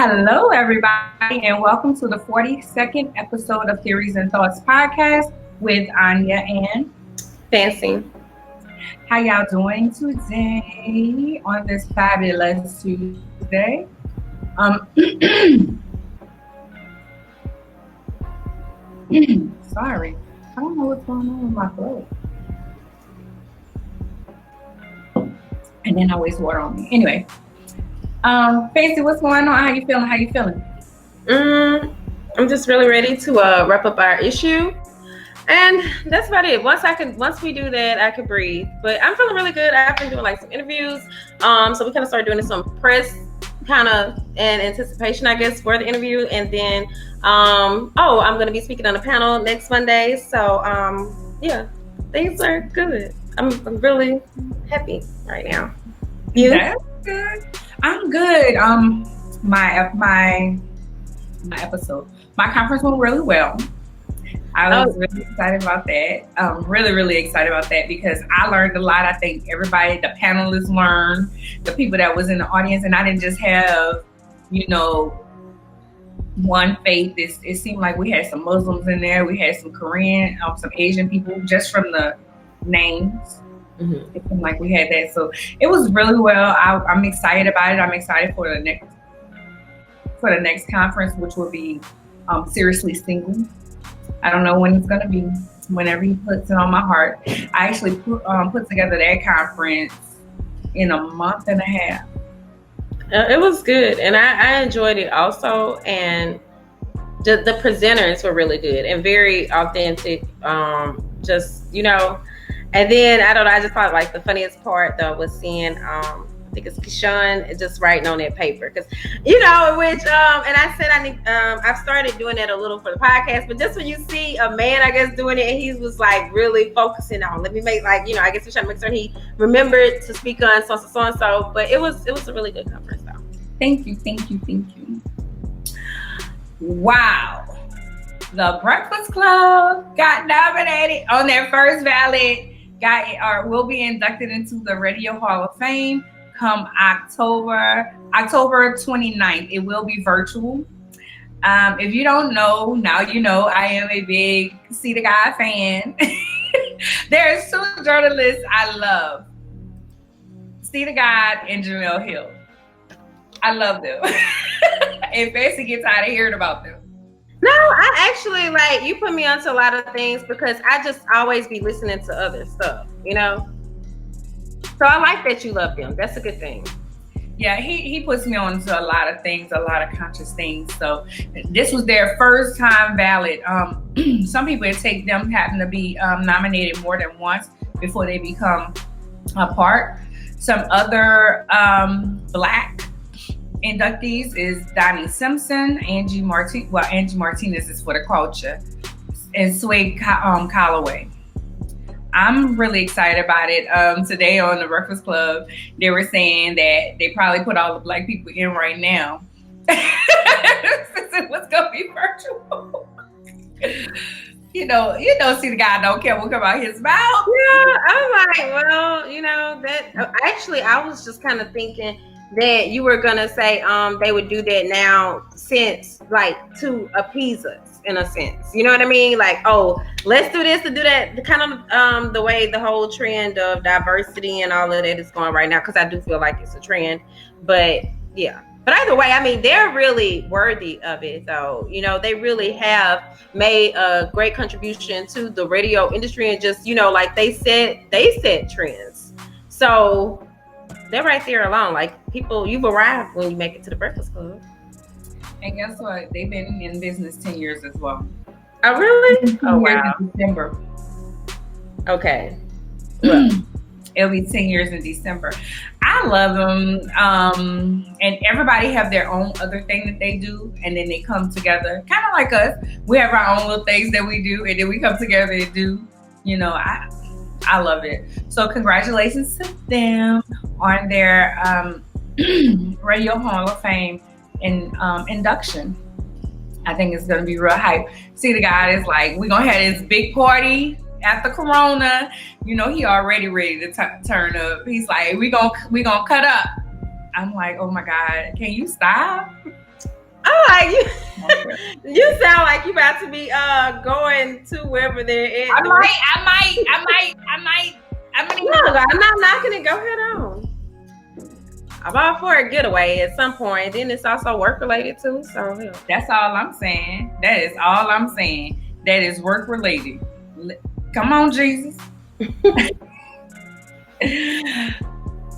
Hello, everybody, and welcome to the 42nd episode of Theories and Thoughts podcast with Arnya and Fancy. How y'all doing today on this fabulous Tuesday? Sorry, I don't know what's going on with my throat. And then I waste water on me. Anyway, Fancy, what's going on? How you feeling? I'm just really ready to wrap up our issue, and that's about it. Once we do that, I can breathe. But I'm feeling really good. I've been doing like some interviews. So we kind of started doing some press kind of in anticipation, I guess, for the interview, and then I'm going to be speaking on a panel next Monday. So yeah, things are good. I'm really happy right now. You? That's good. I'm good. My conference went really well. I was really excited about that. Really excited about that because I learned a lot. I think everybody, the panelists learned, the people that was in the audience, and I didn't just have, one faith. It seemed like we had some Muslims in there. We had some Korean, some Asian people just from the names. Mm-hmm. It seemed like we had that. So it was really well. I'm excited about it. I'm excited for the next conference, which will be Seriously Single. I don't know when it's going to be, whenever he puts it on my heart. I actually put together that conference in a month and a half. It was good, and I enjoyed it also, and the presenters were really good and very authentic. And then I don't know, I just thought like the funniest part though was seeing I think it's Kishan just writing on that paper, because and I said I've started doing that a little for the podcast, but just when you see a man, I guess, doing it, and he was like really focusing on, let me make I guess we're trying to make sure he remembered to speak on so and so. But it was a really good conference though. Thank you. Wow. The Breakfast Club got nominated on their first ballot. Will be inducted into the Radio Hall of Fame come October 29th. It will be virtual. If you don't know, now you know. I am a big See the Guy fan. There's two journalists I love, See the Guy and Jamel Hill. I love them. And Fancy gets tired of hearing about them. No, I actually you put me onto a lot of things because I just always be listening to other stuff, So I like that you love them. That's a good thing. Yeah, he puts me on to a lot of things, a lot of conscious things. So this was their first time ballot. Some people happen to be nominated more than once before they become a part. Some other Black inductees is Donnie Simpson, Angie Martinez is for the culture, and Swag Calloway. I'm really excited about it. Today on the Breakfast Club, they were saying that they probably put all the Black people in right now. Since it was gonna be virtual. See the guy don't care what come out his mouth. Yeah, I'm like, well, that actually I was just kind of thinking that you were gonna say they would do that now since to appease us in a sense. You know what I mean? Let's do this to do that. The kind of the way the whole trend of diversity and all of that is going right now, because I do feel like it's a trend. But yeah. But either way, I mean, they're really worthy of it, though. They really have made a great contribution to the radio industry, and just they set trends. So they're right there alone. People, you've arrived when you make it to the Breakfast Club. And guess what? They've been in business 10 years as well. Oh, really? Oh, wow. In December. Okay. Well, it'll be 10 years in December. I love them. And everybody have their own other thing that they do. And then they come together. Kind of like us. We have our own little things that we do. And then we come together and do, I love it. So congratulations to them on their Radio Hall of Fame induction. I think it's going to be real hype. See, the guy is we're going to have this big party after Corona. He already ready to turn up. He's like, we gonna cut up. I'm like, oh my God, can you stop? Oh, like you, Okay. you sound like you about to be going to wherever they're at. I mean, No, I'm not knocking it. Go ahead on. I'm all for a getaway at some point. Then it's also work related too. So yeah. that's all I'm saying. That is all I'm saying. That is work related. Come on, Jesus.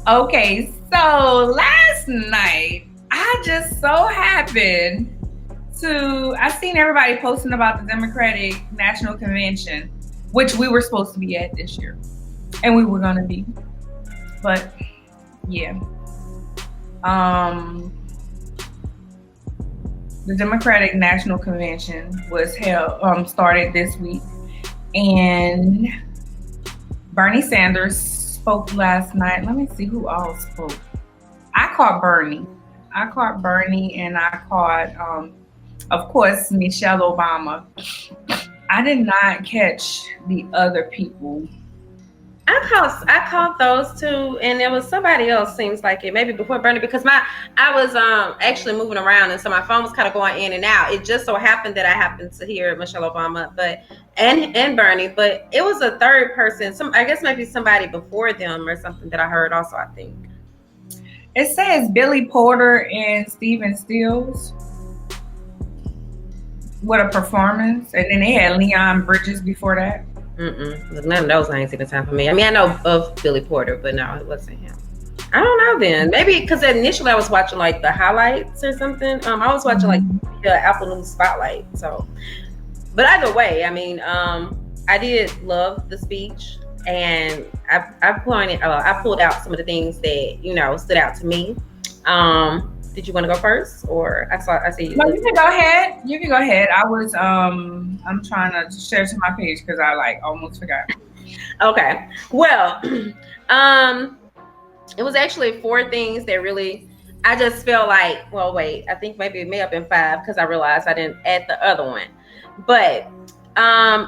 Okay, so last night I just so happened I seen everybody posting about the Democratic National Convention, which we were supposed to be at this year, and we were gonna be, but yeah. The Democratic National Convention was held, started this week, and Bernie Sanders spoke last night. Let me see who all spoke. I caught Bernie, and I caught, of course, Michelle Obama. I did not catch the other people. I caught those two, and there was somebody else. Seems like it maybe before Bernie, because I was actually moving around, and so my phone was kind of going in and out. It just so happened that I happened to hear Michelle Obama, and Bernie, but it was a third person. I guess maybe somebody before them or something that I heard also. I think it says Billy Porter and Stephen Stills with a performance, and then they had Leon Bridges before that. None of those names even time for me. I mean, I know of Billy Porter, but no, it wasn't him. I don't know then. Maybe because initially I was watching like the highlights or something. I was watching like the Apple News Spotlight. So, but either way, I mean, I did love the speech, and I pulled out some of the things that stood out to me. Did you want to go first, or I see you? No, you can go ahead. You can go ahead. I was I'm trying to share to my page because I almost forgot. Okay. Well, it was actually 4 things that really I just felt like. Well, wait. I think maybe it may have been 5 because I realized I didn't add the other one. But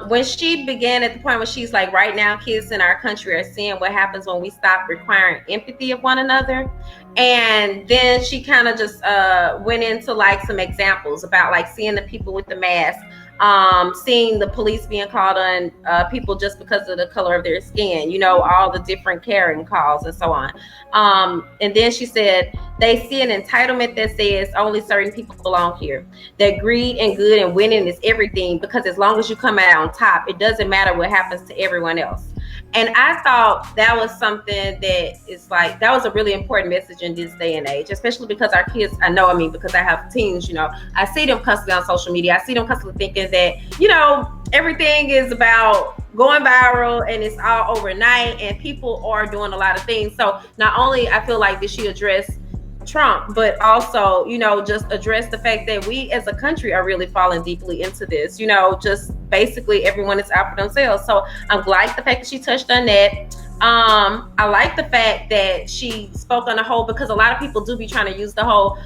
when she began at the point where she's like, right now, kids in our country are seeing what happens when we stop requiring empathy of one another. And then she kind of just went into like some examples about like seeing the people with the mask, seeing the police being called on people just because of the color of their skin, all the different caring calls and so on. And then she said, they see an entitlement that says only certain people belong here. That greed and good and winning is everything, because as long as you come out on top, it doesn't matter what happens to everyone else. And I thought that was something that was a really important message in this day and age, especially because our kids, because I have teens, I see them constantly on social media. I see them constantly thinking that, everything is about going viral and it's all overnight, and people are doing a lot of things. So not only I feel like did she address Trump, but also, just address the fact that we as a country are really falling deeply into this, just basically everyone is out for themselves. So I'm glad the fact that she touched on that. I like the fact that she spoke on the whole, because a lot of people do be trying to use the whole,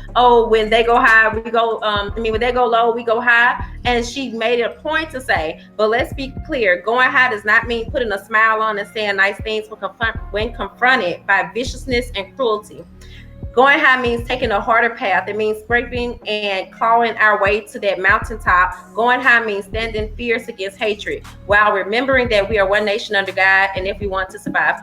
when they go high, we go, when they go low, we go high. And she made it a point to say, but let's be clear, going high does not mean putting a smile on and saying nice things when confronted by viciousness and cruelty. Going high means taking a harder path. It means scraping and clawing our way to that mountaintop. Going high means standing fierce against hatred, while remembering that we are one nation under God, and if we want to survive.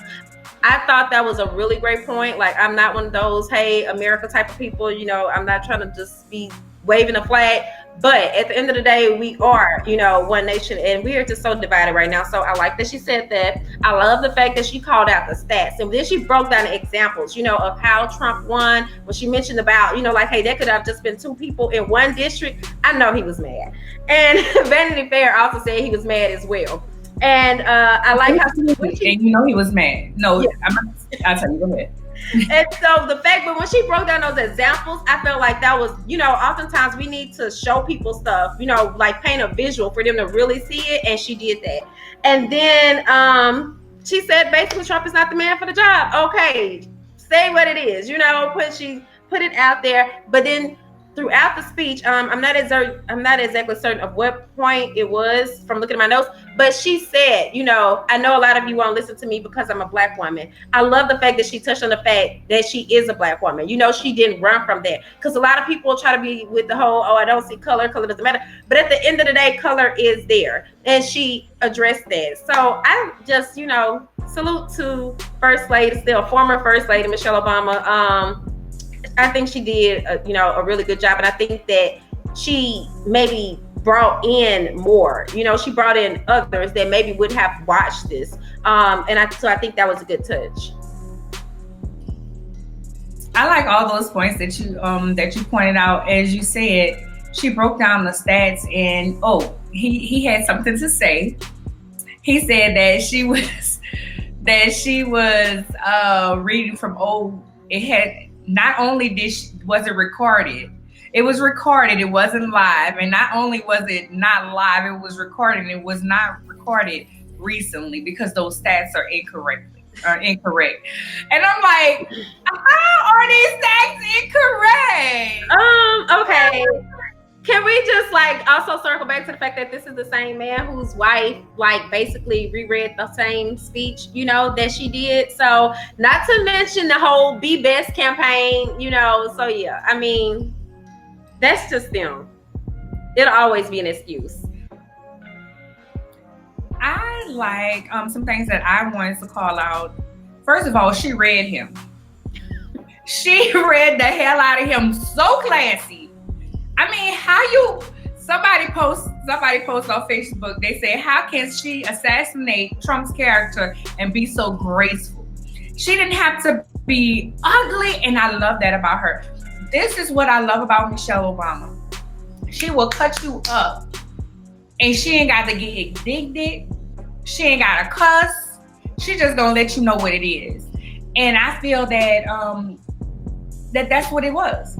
I thought that was a really great point. Like, I'm not one of those, hey, America type of people, I'm not trying to just be waving a flag. But at the end of the day, we are, one nation, and we are just so divided right now. So I like that she said that. I love the fact that she called out the stats, and then she broke down the examples, of how Trump won. When she mentioned about, like, hey, that could have just been 2 people in one district. I know he was mad. And Vanity Fair also said he was mad as well. And I like how he was mad. No, yeah. I'll tell you. Go ahead. And so the fact, but when she broke down those examples, I felt like that was, oftentimes we need to show people stuff, like paint a visual for them to really see it. And she did that. And then she said, basically, Trump is not the man for the job. Okay, say what it is, she put it out there. But then throughout the speech, I'm not exactly certain of what point it was from looking at my notes, but she said, you know, I know a lot of you won't listen to me because I'm a Black woman. I love the fact that she touched on the fact that she is a Black woman. You know, she didn't run from that, because a lot of people try to be with the whole, oh, I don't see color doesn't matter. But at the end of the day, color is there, and she addressed that. So I just, you know, salute to First Lady, still former First Lady Michelle Obama. I think she did, you know, a really good job, and I think that she maybe brought in more. You know, she brought in others that maybe would have watched this, so I think that was a good touch. I like all those points that you pointed out. As you said, she broke down the stats, and he had something to say. He said that she was reading from old. It had. Not only was it recorded, it was recorded, it wasn't live. And not only was it not live, it was recorded. It was not recorded recently, because those stats are incorrect. And I'm like, how are these stats incorrect? Okay. Can we just like also circle back to the fact that this is the same man whose wife like basically reread the same speech, you know, that she did. So not to mention the whole Be Best campaign, you know. So yeah, I mean, that's just them. It'll always be an excuse. I like some things that I wanted to call out. First of all, she read him. She read the hell out of him. So classy. I mean, somebody posts on Facebook, they say, how can she assassinate Trump's character and be so graceful? She didn't have to be ugly, and I love that about her. This is what I love about Michelle Obama. She will cut you up, and she ain't got to get indignant. She ain't got to cuss. She just gonna let you know what it is. And I feel that that's what it was.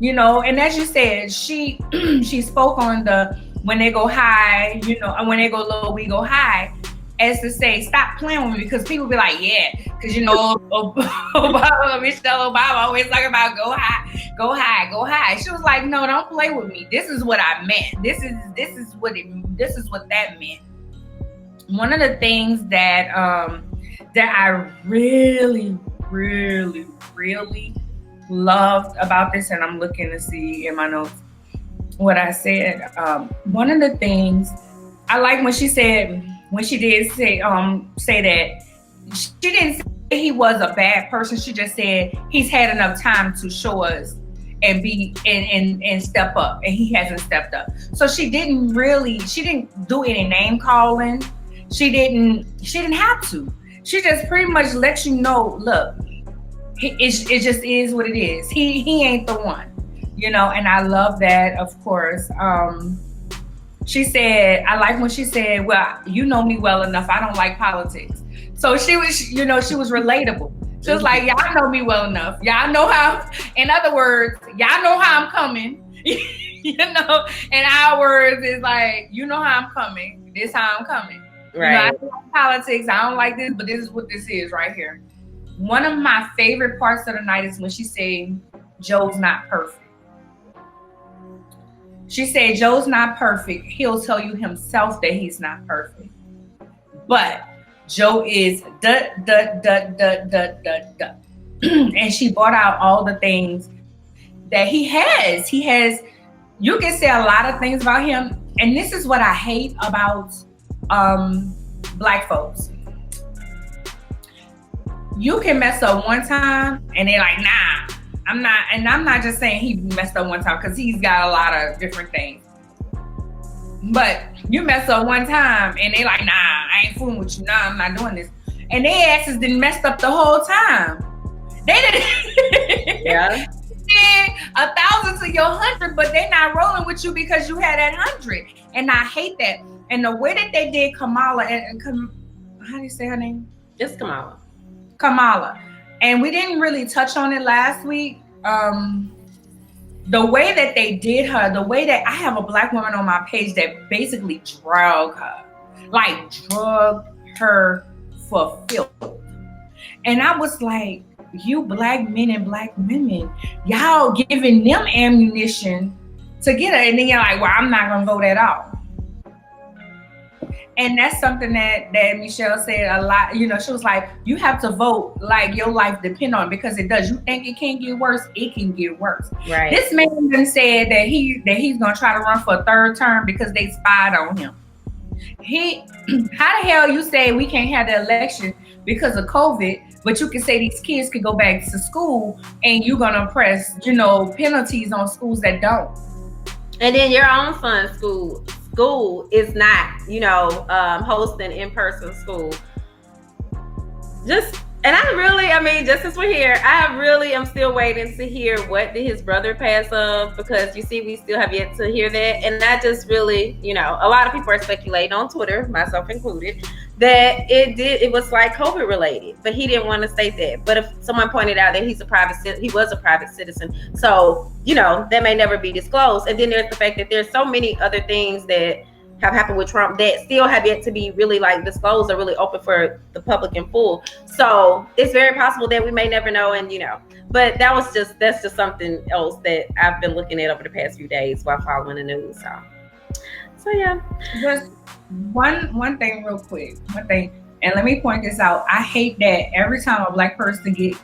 You know, and as you said, she spoke on the when they go high, you know, and when they go low, we go high, as to say, stop playing with me, because people be like, yeah, because you know, Michelle Obama always talking about go high, go high, go high. She was like, no, don't play with me. This is what I meant. This is what that meant. One of the things that I really, really, really loved about this, and I'm looking to see in my notes what I said. One of the things I like when she did say that she didn't say he was a bad person. She just said he's had enough time to show us and be and step up, and he hasn't stepped up. So she didn't do any name calling. She didn't have to. She just pretty much let you know, look, it just is what it is. He ain't the one, you know. And I love that, of course. She said, I like when she said, well, you know me well enough, I don't like politics. So she was, you know, she was relatable. She was like, y'all know me well enough. Y'all know how, in other words, y'all know how I'm coming. You know, in our words, is like, you know how I'm coming. This how I'm coming. Right. You know, I don't like politics. I don't like this, but this is what this is right here. One of my favorite parts of the night is when she said, Joe's not perfect. She said, Joe's not perfect. He'll tell you himself that he's not perfect. But Joe is and she brought out all the things that he has. He has, you can say a lot of things about him. And this is what I hate about Black folks. You can mess up one time and they're like, nah, I'm not. And I'm not just saying he messed up one time, because he's got a lot of different things. But you mess up one time and they're like, nah, I ain't fooling with you. Nah, I'm not doing this. And their asses didn't messed up the whole time. They didn't. Yeah. 1,000 to your 100, but they're not rolling with you because you had that 100. And I hate that. And the way that they did Kamala and how do you say her name? Just Kamala. And we didn't really touch on it last week. The way that they did her, the way that I have a Black woman on my page that basically drugged her for filth. And I was like, you black men and black women, y'all giving them ammunition to get it. And then you're like, well, I'm not going to vote at all. And that's something that Michelle said a lot. You know, she was like, you have to vote like your life depend on it, because it does. You think it can't get worse, it can get worse. Right. This man even said that he's gonna try to run for a third term because they spied on him. How the hell you say we can't have the election because of COVID, but you can say these kids could go back to school and you're gonna press, you know, penalties on schools that don't. And then your own son's school is not, you know, hosting in-person school. Just as we're here, I really am still waiting to hear what did his brother pass of, because you see, we still have yet to hear that. And that just really, you know, a lot of people are speculating on Twitter, myself included, that it was like COVID related, but he didn't want to state that. But if someone pointed out that he was a private citizen, so, you know, that may never be disclosed. And then there's the fact that there's so many other things that have happened with Trump that still have yet to be really like disclosed or really open for the public in full. So it's very possible that we may never know. And, you know, but that's just something else that I've been looking at over the past few days while following the news. So yeah. Just one thing real quick, and let me point this out. I hate that every time a black person get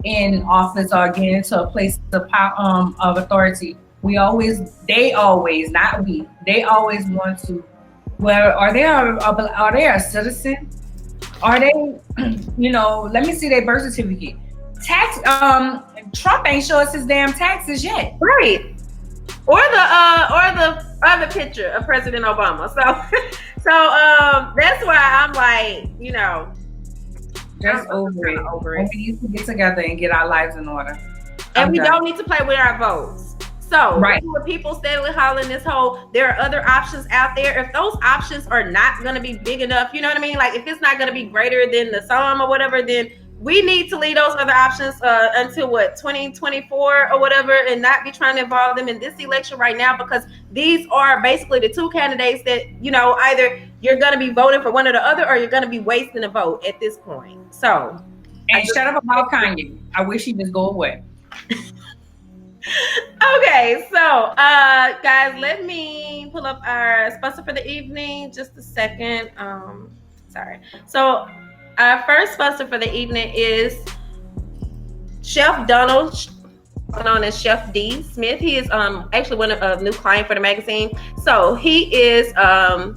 in office or get into a place of power, of authority, they always want to, well, are they a citizen? Are they, you know, let me see their birth certificate. Trump ain't show us his damn taxes yet. Right. Or the other picture of President Obama. So that's why I'm like, you know, just over it. We need to get together and get our lives in order. And we don't need to play with our votes. So right. With people steadily hollering this whole, there are other options out there. If those options are not going to be big enough, you know what I mean? Like if it's not going to be greater than the sum or whatever, then we need to leave those other options until 2024 or whatever, and not be trying to involve them in this election right now, because these are basically the two candidates that, you know, either you're going to be voting for one or the other, or you're going to be wasting a vote at this point. So, and shut up about Kanye. I wish he just go away. Okay, so guys, let me pull up our sponsor for the evening. Just a second. Sorry. So our first sponsor for the evening is Chef Donald, known as Chef D Smith. He is actually a new client for the magazine. So he is a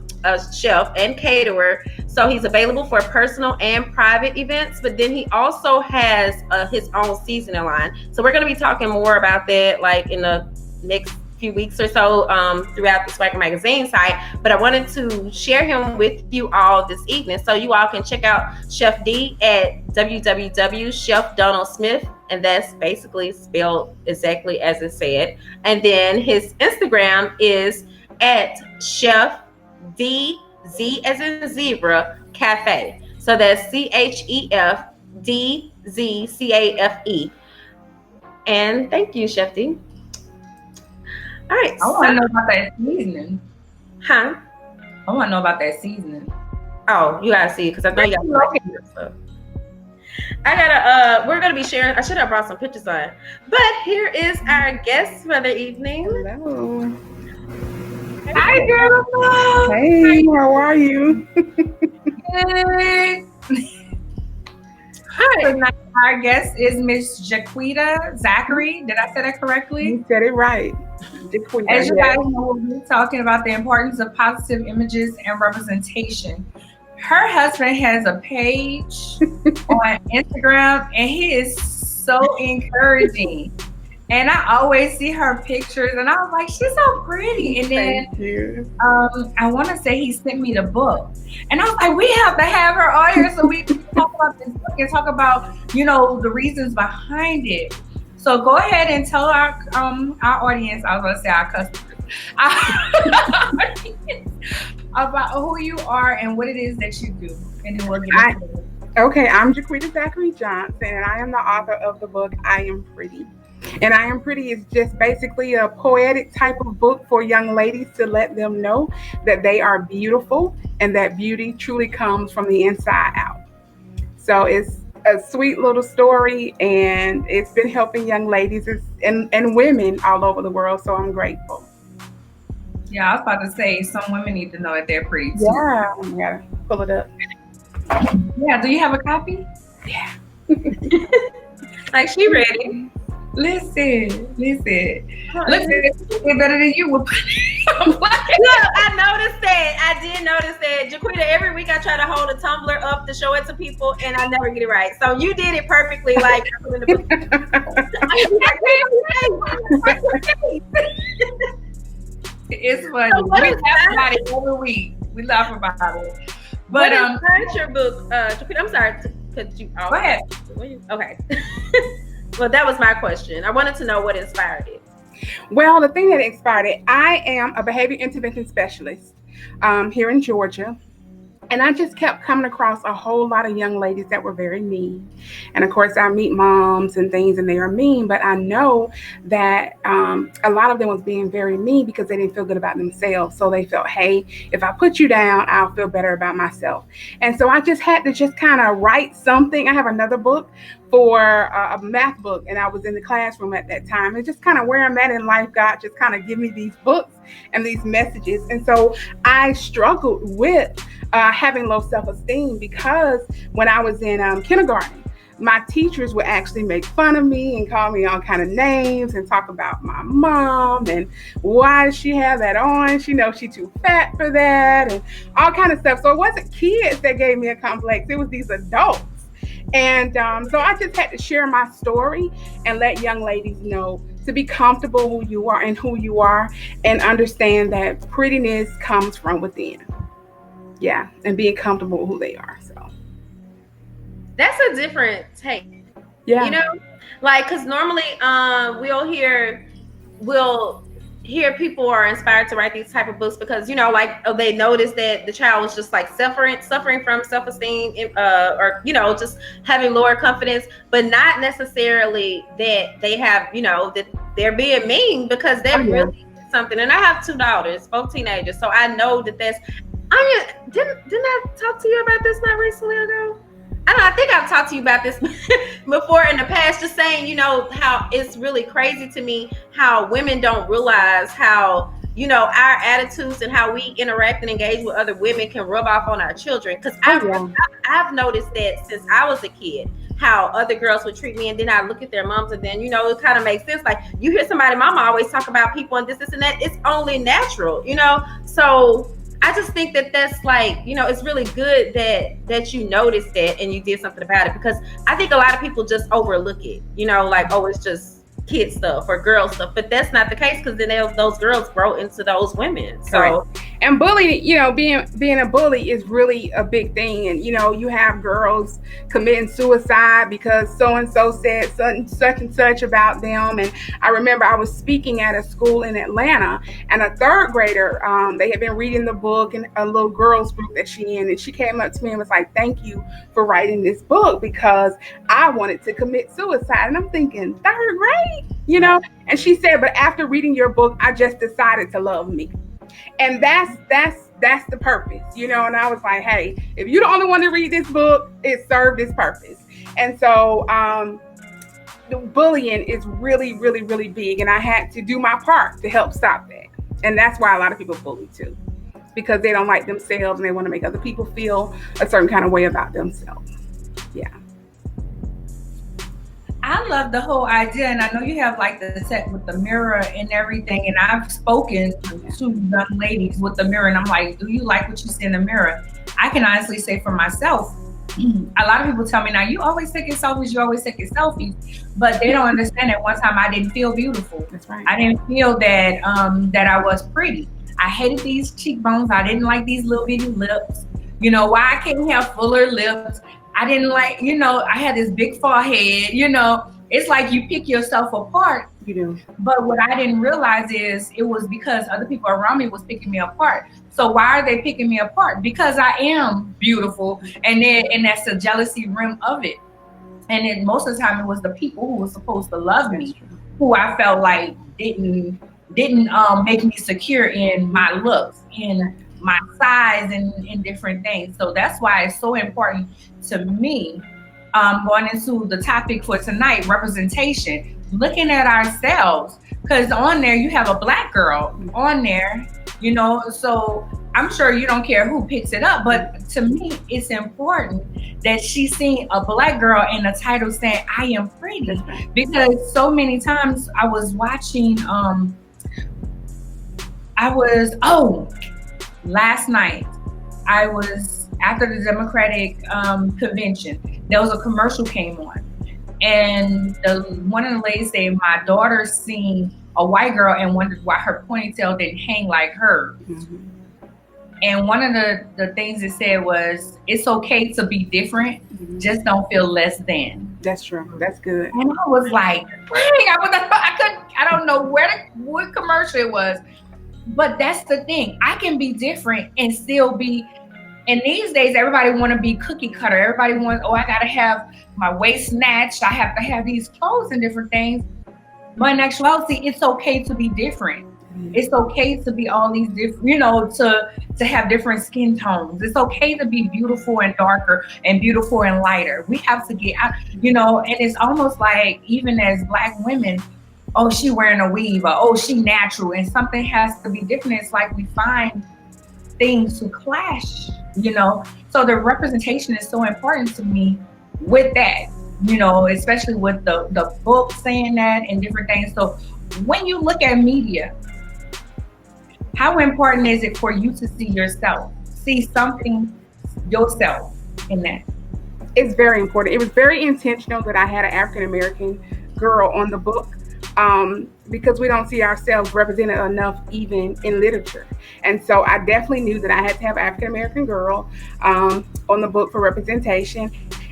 chef and caterer. So he's available for personal and private events, but then he also has his own seasoning line. So we're going to be talking more about that like in the next few weeks or so throughout the SwagHer Magazine site. But I wanted to share him with you all this evening. So you all can check out Chef D at www.chefdonaldsmith, and that's basically spelled exactly as it said. And then his Instagram is at Chef D, Z as in zebra, Cafe. So that's ChefDZCAFE. And thank you, Chef D. All right. I want to know about that seasoning. Huh? I want to know about that seasoning. Oh, you gotta see, because I know y'all like it. So we're gonna be sharing. I should have brought some pictures on. But here is our guest for the evening. Hello. Hi, girl. Hey, how are you? Hey. Hi. Our guest is Miss Jequita Zachary. Did I say that correctly? You said it right. Jequita. As you guys know, we're talking about the importance of positive images and representation. Her husband has a page on Instagram, and he is so encouraging. And I always see her pictures, and I was like, she's so pretty. And then I want to say he sent me the book. And I was like, we have to have her on here so we can talk about this book and talk about, you know, the reasons behind it. So go ahead and tell our audience, I was going to say our customers, about who you are and what it is that you do. And then we'll get into it. Okay, I'm Jequita Zachary Johnson, and I am the author of the book, I Am Pretty. And I Am Pretty is just basically a poetic type of book for young ladies to let them know that they are beautiful and that beauty truly comes from the inside out. So it's a sweet little story, and it's been helping young ladies and women all over the world. So I'm grateful. Yeah, I was about to say, some women need to know that they're pretty too. Yeah, I gotta pull it up. Yeah, do you have a copy? Yeah. Like, she ready. Listen. Look, they're better than you. Look, I noticed that. I did notice that. Jequita, every week I try to hold a tumbler up to show it to people, and I never get it right. So you did it perfectly. Like, it's funny. So what we is laugh about it every week. We laugh about it. But what inspired your book, Jequita? I'm sorry to cut you off. Go ahead. Okay. Well, that was my question. I wanted to know what inspired it. Well, the thing that inspired it, I am a behavior intervention specialist here in Georgia. And I just kept coming across a whole lot of young ladies that were very mean. And of course, I meet moms and things, and they are mean. But I know that a lot of them was being very mean because they didn't feel good about themselves. So they felt, hey, if I put you down, I'll feel better about myself. And so I just had to just kind of write something. I have another book for a math book, and I was in the classroom at that time. And just kind of where I'm at in life, God just kind of give me these books and these messages. And so I struggled with having low self-esteem because when I was in kindergarten, my teachers would actually make fun of me and call me all kind of names and talk about my mom and why does she have that on? She knows she's too fat for that and all kind of stuff. So it wasn't kids that gave me a complex. It was these adults. And so I just had to share my story and let young ladies know to be comfortable who you are and understand that prettiness comes from within. Yeah, and being comfortable with who they are. So that's a different take. Yeah, you know, like, because normally we'll hear people are inspired to write these type of books because, you know, like, they notice that the child was just like suffering from self-esteem or, you know, just having lower confidence, but not necessarily that they have, you know, that they're being mean because they're really something. And I have 2 daughters, both teenagers, so I know that that's Arnya, didn't I talk to you about this not recently ago? I think I've talked to you about this before in the past, just saying, you know, how it's really crazy to me how women don't realize how, you know, our attitudes and how we interact and engage with other women can rub off on our children. Because I've noticed that since I was a kid, how other girls would treat me, and then I look at their moms, and then, you know, it kind of makes sense. Like, you hear somebody, mama always talk about people and this and that. It's only natural, you know? So I just think that that's like, you know, it's really good that you noticed that and you did something about it, because I think a lot of people just overlook it, you know, like, oh, it's just kid stuff or girl stuff, but that's not the case, because then those girls grow into those women. So right. And bullying, you know, being a bully is really a big thing. And, you know, you have girls committing suicide because so-and-so said such and such about them. And I remember I was speaking at a school in Atlanta, and a 3rd grader, they had been reading the book in a little girls group that she in, and she came up to me and was like, thank you for writing this book because I wanted to commit suicide. And I'm thinking, 3rd grade? You know? And she said, but after reading your book, I just decided to love me. And that's the purpose, you know? And I was like, hey, if you're the only one to read this book, it served its purpose. And so the bullying is really, really, really big. And I had to do my part to help stop that. And that's why a lot of people bully too, because they don't like themselves and they want to make other people feel a certain kind of way about themselves. Yeah. I love the whole idea, and I know you have like the set with the mirror and everything, and I've spoken to young ladies with the mirror, and I'm like, do you like what you see in the mirror? I can honestly say for myself, a lot of people tell me, now you always taking selfies, but they don't understand that one time I didn't feel beautiful. That's right. I didn't feel that that I was pretty. I hated these cheekbones. I didn't like these little bitty lips. You know, why I couldn't have fuller lips. I didn't like, you know, I had this big forehead, you know. It's like you pick yourself apart. You do. But what I didn't realize is it was because other people around me was picking me apart. So why are they picking me apart? Because I am beautiful, and that's the jealousy rim of it. And then most of the time it was the people who were supposed to love me, who I felt like didn't make me secure in my looks, in my size, and in different things. So that's why it's so important to me going into the topic for tonight, representation, looking at ourselves, because on there you have a Black girl on there, you know, so I'm sure you don't care who picks it up, but to me, it's important that she's seeing a Black girl in the title saying, I am pretty. Because so many times I was watching, last night, I was, after the Democratic convention, there was a commercial came on. And one of the ladies said, my daughter seen a white girl and wondered why her ponytail didn't hang like hers. Mm-hmm. And one of the things it said was, it's okay to be different, just don't feel less than. That's true. That's good. And I was like, dang, I don't know what commercial it was, but that's the thing. I can be different and still be. And these days, everybody want to be cookie cutter. Everybody wants, I got to have my waist snatched. I have to have these clothes and different things. But in actuality, it's okay to be different. It's okay to be all these different, you know, to have different skin tones. It's okay to be beautiful and darker and beautiful and lighter. We have to get out, you know, and it's almost like even as Black women, oh, she wearing a weave, or oh, she natural, and something has to be different. It's like we find things to clash, you know. So the representation is so important to me with that, you know, especially with the book saying that and different things. So when you look at media, how important is it for you to see yourself, see something yourself in that? It's very important. It was very intentional that I had an African-American girl on the book, because we don't see ourselves represented enough even in literature. And so I definitely knew that I had to have an African-American girl on the book for representation.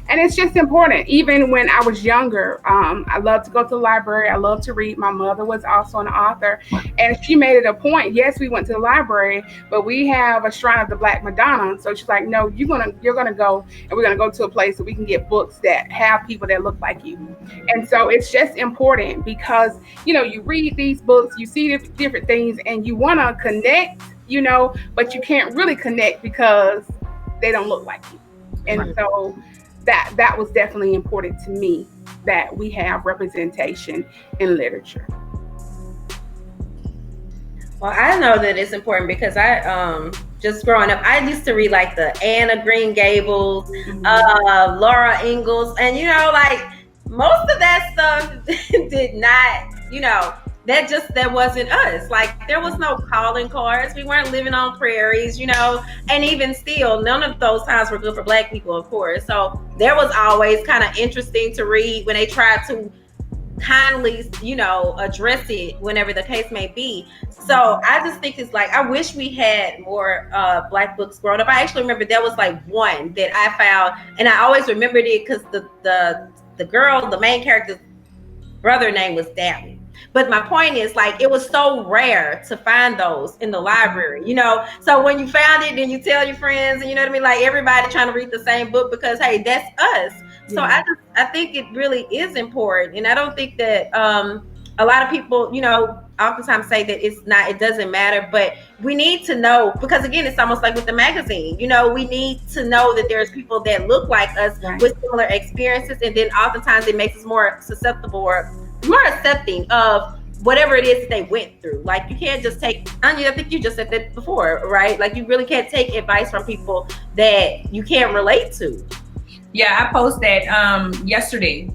And it's just important. Even when I was younger, I loved to go to the library. I loved to read. My mother was also an author. And she made it a point. Yes, we went to the library, but we have a Shrine of the Black Madonna. So she's like, no, you're gonna go, and we're gonna go to a place that we can get books that have people that look like you. And so it's just important because, you know, you read these books, you see different things, and you want to connect, you know, but you can't really connect because they don't look like you. And so that was definitely important to me, that we have representation in literature. Well, I know that it's important because I just growing up, I used to read like the Anne of Green Gables, Laura Ingalls, and you know, like most of that stuff did not, you know, that wasn't us. Like there was no calling cards. We weren't living on prairies, you know, and even still, none of those times were good for Black people, of course. So there was always kind of interesting to read when they tried to kindly, you know, address it whenever the case may be. So I just think it's like, I wish we had more Black books growing up. I actually remember there was like one that I found, and I always remembered it because the girl, the main character's brother name was Dabney. But my point is, like, it was so rare to find those in the library, you know? So when you found it, then you tell your friends, and you know what I mean? Like everybody trying to read the same book because, hey, that's us. So I think it really is important. And I don't think that a lot of people, you know, oftentimes say that it doesn't matter, but we need to know, because again, it's almost like with the magazine, you know, we need to know that there's people that look like us with similar experiences. And then oftentimes it makes us more susceptible or more accepting of whatever it is that they went through. Like you can't just take, Arnya, I think you just said that before, right? Like you really can't take advice from people that you can't relate to. Yeah, I posted yesterday.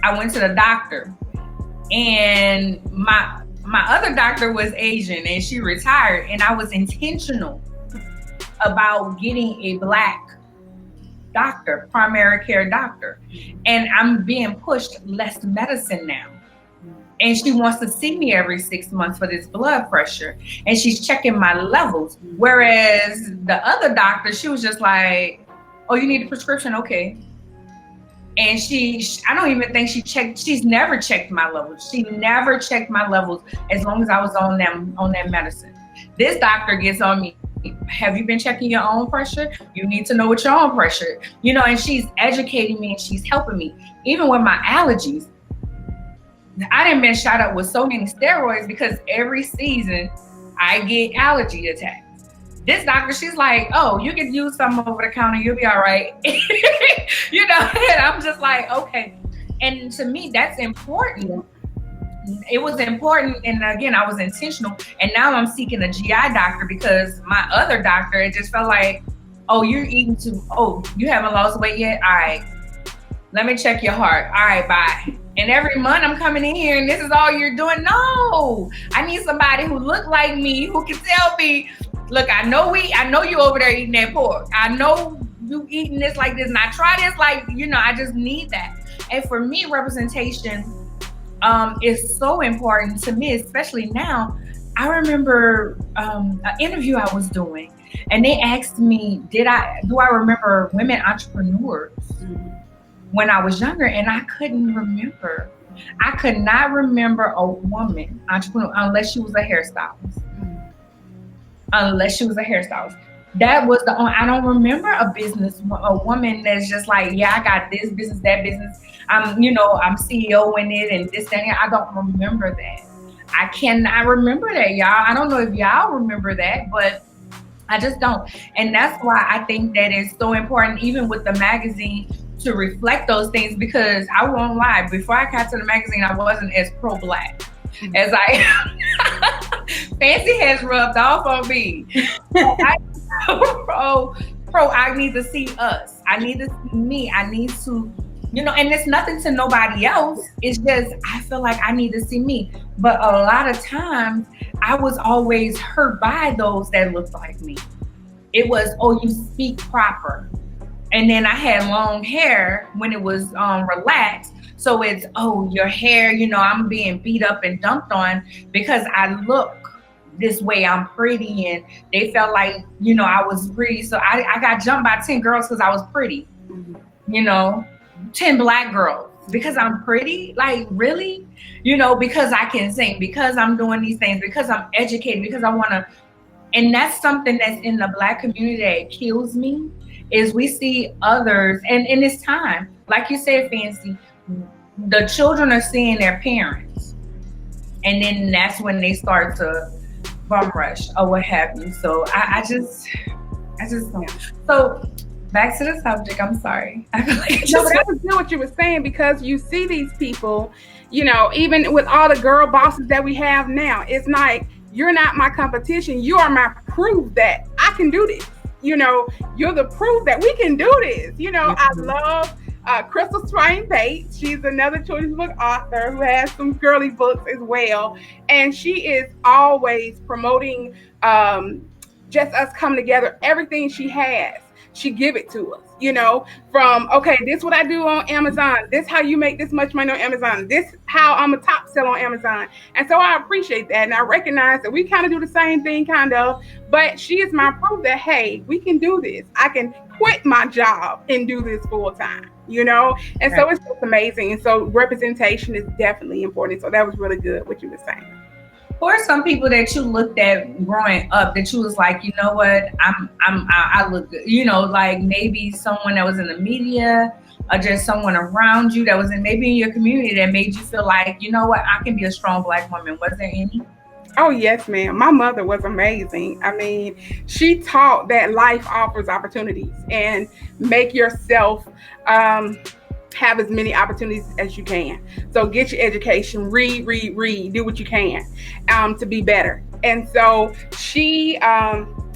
I went to the doctor, and my other doctor was Asian, and she retired, and I was intentional about getting a Black doctor, primary care doctor, and I'm being pushed less medicine now. And she wants to see me every 6 months for this blood pressure, and she's checking my levels. Whereas the other doctor, she was just like, oh, you need a prescription? Okay. And I don't even think she's never checked my levels. She never checked my levels as long as I was on that medicine. This doctor gets on me, have you been checking your own pressure? You need to know what your own pressure, you know, and she's educating me and she's helping me. Even with my allergies, I done been shot up with so many steroids because every season I get allergy attacks. This doctor, she's like, oh, you can use something over the counter, you'll be all right. You know, and I'm just like, okay. And to me, that's important. It was important, and again, I was intentional. And now I'm seeking a GI doctor because my other doctor, it just felt like, oh, you're eating too, oh, you haven't lost weight yet? All right, let me check your heart. All right, bye. And every month I'm coming in here and this is all you're doing. No, I need somebody who look like me, who can tell me, look, I know you over there eating that pork. I know you eating this like this, and I try this like, you know, I just need that. And for me, representation is so important to me, especially now. I remember an interview I was doing, and they asked me, do I remember women entrepreneurs when I was younger? And I couldn't remember. I could not remember a woman entrepreneur unless she was a hairstylist. That was the only, I don't remember a woman that's just like, yeah, I got this business, that business. I'm CEO in it and this, that, and I don't remember that. I cannot remember that, y'all. I don't know if y'all remember that, but I just don't. And that's why I think that it's so important, even with the magazine, to reflect those things, because I won't lie, before I got to the magazine, I wasn't as pro-Black as I Fancy has rubbed off on me. I need to see us. I need to see me. I need to, and it's nothing to nobody else. It's just, I feel like I need to see me. But a lot of times I was always hurt by those that looked like me. It was, oh, you speak proper. And then I had long hair when it was relaxed. So it's, oh, your hair, I'm being beat up and dumped on because I look this way, I'm pretty. And they felt like, I was pretty. So I got jumped by 10 girls because I was pretty, 10 Black girls because I'm pretty. Like, really? Because I can sing, because I'm doing these things, because I'm educated, because I want to. And that's something that's in the Black community that kills me, is we see others. And it's time, like you said, Fancy, the children are seeing their parents. And then that's when they start to bum rush or what have you. So I just don't. So back to the subject. I'm sorry. I feel like no, but that was good what you were saying, because you see these people, even with all the girl bosses that we have now, it's like, you're not my competition. You are my proof that I can do this. You're the proof that we can do this. I love Crystal Swain-Bates. She's another children's book author who has some girly books as well. And she is always promoting just us coming together. Everything she has, she give it to us, from, okay, this what I do on Amazon. This how you make this much money on Amazon. This how I'm a top seller on Amazon. And so I appreciate that. And I recognize that we kind of do the same thing, but she is my proof that, hey, we can do this. I can quit my job and do this full time, And right. So it's just amazing. And so representation is definitely important. So that was really good what you were saying. Or some people that you looked at growing up that you was like, you know what, I look good. Like maybe someone that was in the media or just someone around you that was maybe in your community that made you feel like, you know what, I can be a strong Black woman. Was there any? Oh, yes, ma'am. My mother was amazing. I mean, she taught that life offers opportunities and make yourself have as many opportunities as you can. So get your education, read, do what you can to be better. And so she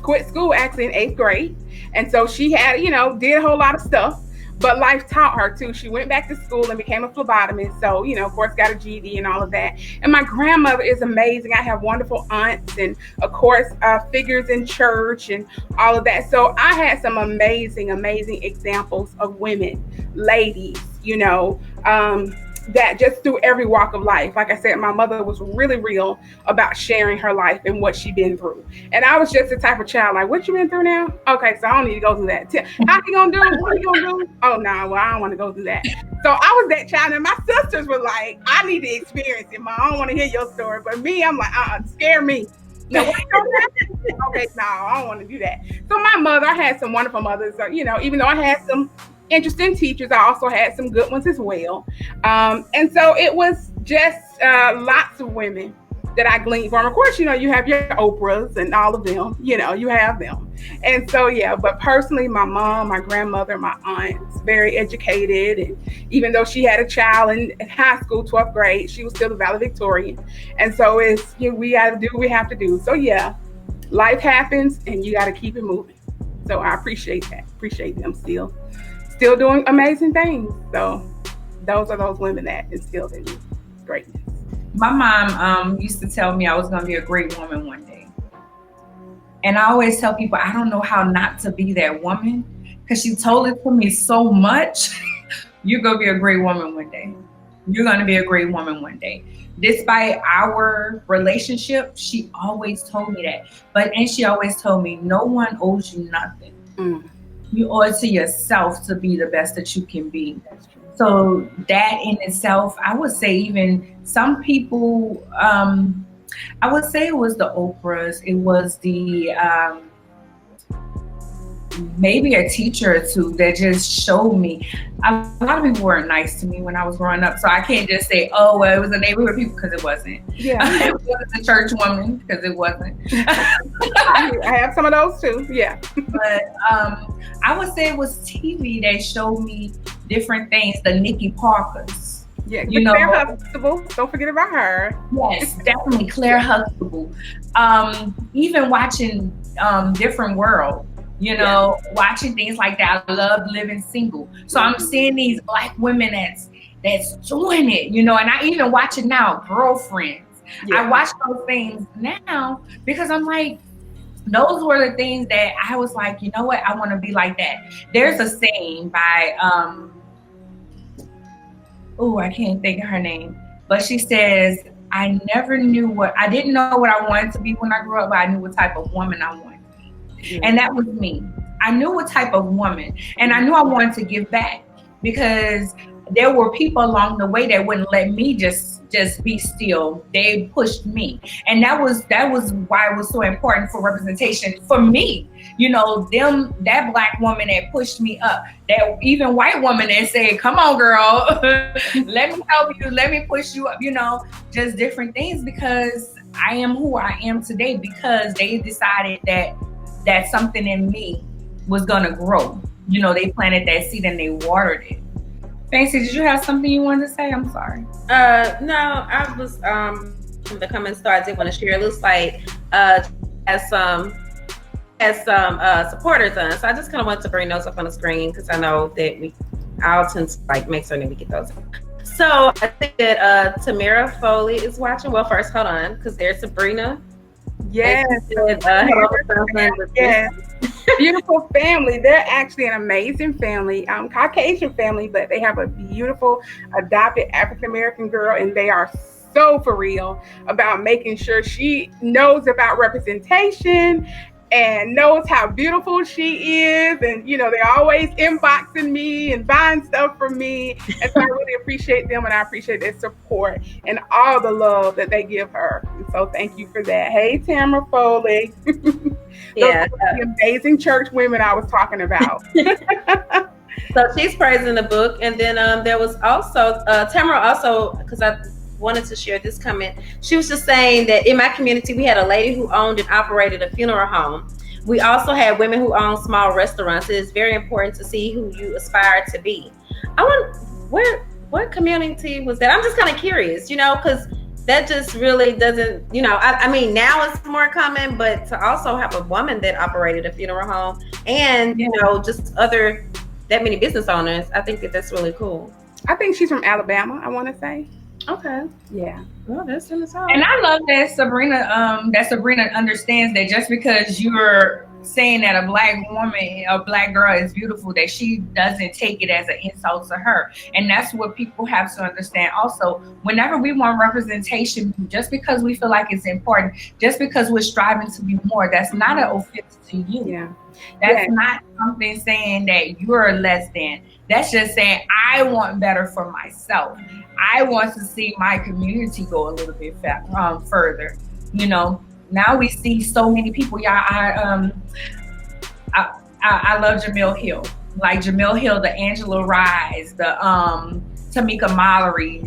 quit school actually in 8th grade. And so she had, did a whole lot of stuff, but life taught her too. She went back to school and became a phlebotomist. So, of course, got a GED and all of that. And my grandmother is amazing. I have wonderful aunts and, of course, figures in church and all of that. So I had some amazing examples of women, ladies, that just through every walk of life. Like I said, my mother was really real about sharing her life and what she'd been through. And I was just the type of child like, what you been through now? Okay, so I don't need to go through that. How you gonna do it? What you gonna do? Oh, no, well, I don't want to go through that. So I was that child, and my sisters were like, I need to experience it, Mom. I don't want to hear your story. But me, I'm like, scare me. No, what you gonna do? Okay, no, I don't want to do that. So my mother, I had some wonderful mothers, even though I had some interesting teachers, I also had some good ones as well. And so it was just lots of women that I gleaned from. Of course, you have your Oprahs and all of them, you have them. And so, yeah, but personally, my mom, my grandmother, my aunt's very educated. And even though she had a child in high school, 12th grade, she was still a valedictorian. And so we got to do what we have to do. So, yeah, life happens and you got to keep it moving. So I appreciate that. Appreciate them still doing amazing things. So those are those women that instilled in me greatness. My mom used to tell me I was going to be a great woman one day. And I always tell people, I don't know how not to be that woman, because she told it to me so much. You're going to be a great woman one day. You're going to be a great woman one day. Despite our relationship, she always told me that. And she always told me, no one owes you nothing. You owe it to yourself to be the best that you can be. So that in itself, I would say even some people, I would say it was the Oprahs, it was the maybe a teacher or two that just showed me. A lot of people weren't nice to me when I was growing up, so I can't just say, oh, well, it was the neighborhood people, because it wasn't. Yeah. It wasn't the church woman, because it wasn't. I have some of those too, yeah. But I would say it was TV that showed me different things, the Nikki Parkers. Yeah, Claire Huxtable. Don't forget about her. Yes, definitely Claire Huxtable. Even watching Different World, watching things like that. I love Living Single. So I'm seeing these Black women that's doing it, and I even watch it now, Girlfriends. Yeah. I watch those things now because I'm like, those were the things that I was like, you know what, I want to be like that. There's a saying by I can't think of her name, but she says, I didn't know what I wanted to be when I grew up, but I knew what type of woman I wanted to be. Mm-hmm. And that was me. I knew what type of woman, and I knew I wanted to give back, because there were people along the way that wouldn't let me just be still. They pushed me. And that was why it was so important for representation for me. That Black woman that pushed me up, that even white woman that said, come on, girl, let me help you, let me push you up, just different things, because I am who I am today because they decided that something in me was gonna grow. They planted that seed and they watered it. Fancy, did you have something you wanted to say? I'm sorry. No, I was the comment star I did want to share. It looks like has some supporters on, so I just kind of want to bring those up on the screen because I know that I'll tend to make certain we get those. So I think that Tamara Foley is watching. Well, first, hold on, because there's Sabrina. Yes. Yes. Beautiful family. They're actually an amazing family, Caucasian family, but they have a beautiful adopted African American girl, and they are so for real about making sure she knows about representation and knows how beautiful she is. And they're always inboxing me and buying stuff from me, and so I really appreciate them, and I appreciate their support and all the love that they give her. And so thank you for that. Hey, Tamara Foley. Yeah, the amazing church women I was talking about. So she's praising the book. And then there was also Tamara also, because I wanted to share this comment. She was just saying that in my community, we had a lady who owned and operated a funeral home. We also had women who own small restaurants. It is very important to see who you aspire to be. I want, what community was that? I'm just kind of curious, because that just really doesn't, I mean, now it's more common, but to also have a woman that operated a funeral home and, just that many business owners, I think that's really cool. I think she's from Alabama, I want to say. Okay. Yeah. Well, that's in the song. And I love that Sabrina understands that just because you're saying that a Black woman, a Black girl is beautiful, that she doesn't take it as an insult to her. And that's what people have to understand. Also, whenever we want representation, just because we feel like it's important, just because we're striving to be more, that's not an offense to you. Yeah. That's not something saying that you're less than. That's just saying, I want better for myself. I want to see my community go a little bit further. Now we see so many people. I love Jamil Hill. Like Jamil Hill, the Angela Rise, the Tamika Mallory.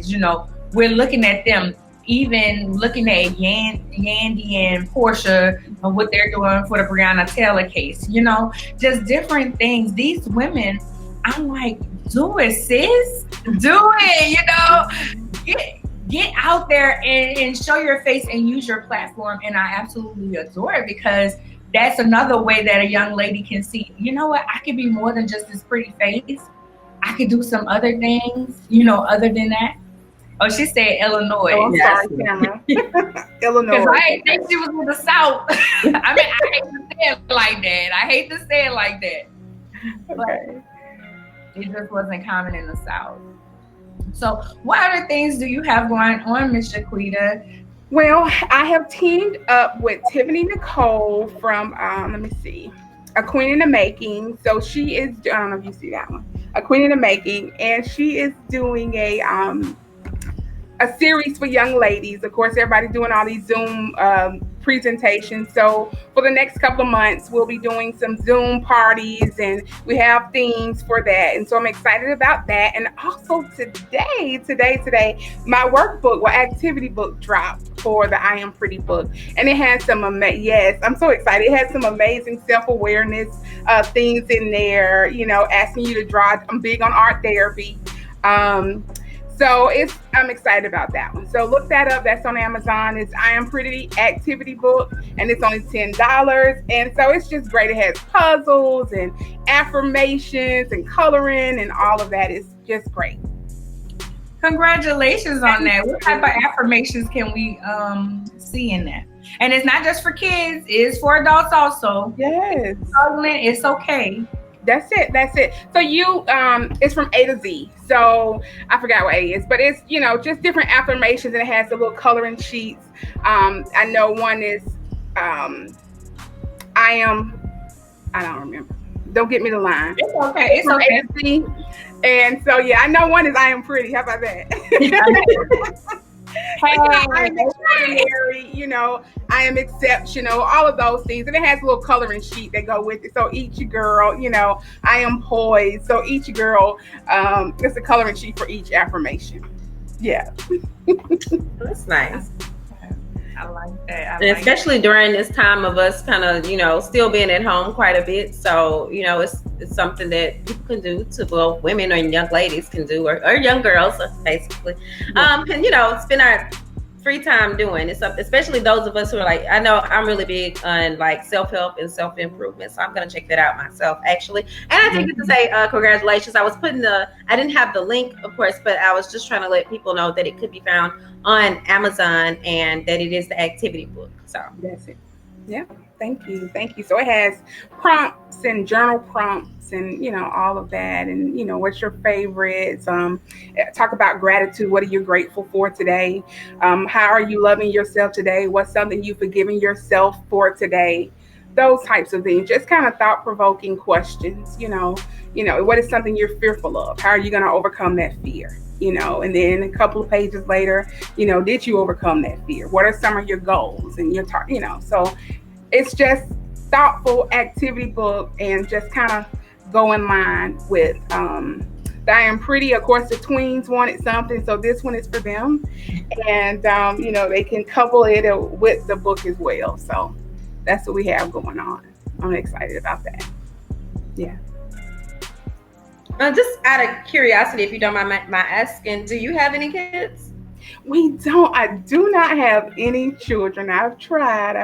We're looking at them. even looking at Yandy and Portia and what they're doing for the Breonna Taylor case, you know, just different things. These women, I'm like, do it, sis. Do it, you know. Get out there and show your face and use your platform. And I absolutely adore it, because that's another way that a young lady can see, you know what, I could be more than just this pretty face. I could do some other things, you know, other than that. Oh, she said Illinois. Oh, I'm sorry, Tamara. Illinois. Because I didn't think she was in the South. I mean, I hate to say it like that. Okay. But it just wasn't common in the South. So what other things do you have going on, Miss Jequita? Well, I have teamed up with Tiffany Nicole from, let me see, A Queen in the Making. So she is, I don't know if you see that one, A Queen in the Making, and she is doing a series for young ladies. Of course, everybody's doing all these Zoom presentations. So for the next couple of months, we'll be doing some Zoom parties, and we have themes for that. And so I'm excited about that. And also today, my workbook, activity book dropped for the I Am Pretty book. And it has some, yes, I'm so excited. It has some amazing self-awareness things in there, you know, asking you to draw. I'm big on art therapy. So I'm excited about that one. So look that up. That's on Amazon. It's I Am Pretty activity book, and it's only $10. And so it's just great. It has puzzles and affirmations and coloring and all of that. It's just great. Congratulations on that. What type of affirmations can we see in that? And it's not just for kids, it's for adults also. Yes. It's okay. That's it. So it's from A to Z. So I forgot what A is, but it's, you know, just different affirmations, and it has the little coloring sheets. I know one is, I don't remember. Don't get me the line. It's okay. It's okay. A to Z. And so, yeah, I know one is I Am Pretty. How about that? I am extraordinary, you know, I am exceptional, all of those things. And it has a little coloring sheet that go with it. So each girl, you know, I am poised. So each girl, it's a coloring sheet for each affirmation. Yeah. That's nice. I like that. Especially during this time of us kind of, you know, still being at home quite a bit. So, you know, it's something that people can do well, women or young ladies can do, or young girls, basically. And, you know, spend our free time doing it's up, especially those of us who are like, I know I'm really big on like self-help and self-improvement, so I'm gonna check that out myself actually. And I think to say congratulations. I didn't have the link, of course, but I was just trying to let people know that it could be found on Amazon and that it is the activity book. So that's it. Yeah. Thank you. So it has prompts and journal prompts and, you know, all of that. And, you know, what's your favorites? Talk about gratitude. What are you grateful for today? How are you loving yourself today? What's something you've forgiven yourself for today? Those types of things. Just kind of thought-provoking questions, you know, what is something you're fearful of? How are you going to overcome that fear? You know, and then a couple of pages later, you know, did you overcome that fear? What are some of your goals? And you know, so it's just thoughtful activity book and just kind of go in line with the I Am Pretty. Of course, the tweens wanted something, so this one is for them. And, you know, they can couple it with the book as well. So that's what we have going on. I'm excited about that. Yeah. Just out of curiosity, if you don't mind my asking, do you have any kids? We don't. I do not have any children. I've tried.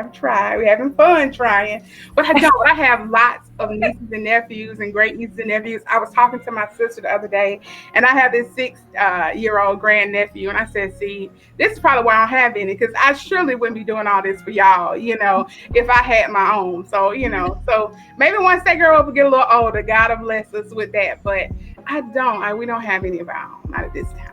We're having fun trying, but I don't. I have lots of nieces and nephews and great nieces and nephews. I was talking to my sister the other day, and I have this 6-year-old grandnephew, and I said, see, this is probably why I don't have any, because I surely wouldn't be doing all this for y'all, you know, if I had my own. So, you know, so maybe once they grow up and get a little older, God will bless us with that. But we don't have any of our own, not at this time.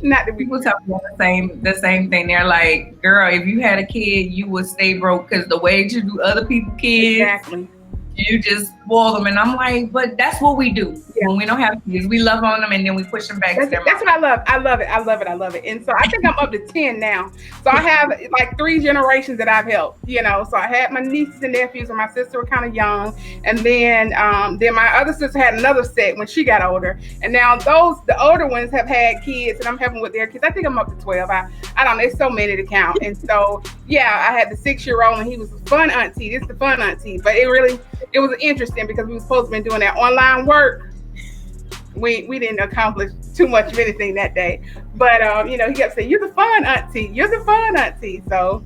Not that people talk about the same thing. They're like, girl, if you had a kid, you would stay broke, because the way you do other people's kids, exactly, you just spoil them. And I'm like, but that's what we do when we don't have kids. We love on them and then we push them back to their That's what I love. I love it. And so I think I'm up to 10 now. So I have like 3 generations that I've helped, So I had my nieces and nephews when my sister were kind of young. And then my other sister had another set when she got older. And now the older ones have had kids and I'm helping with their kids. I think I'm up to 12. I don't know. There's so many to count. And so, I had the 6-year-old and he was a fun auntie. This is the fun auntie. But it was interesting because we were supposed to be doing that online work. We didn't accomplish too much of anything that day. But, he kept saying, you're the fun auntie. So,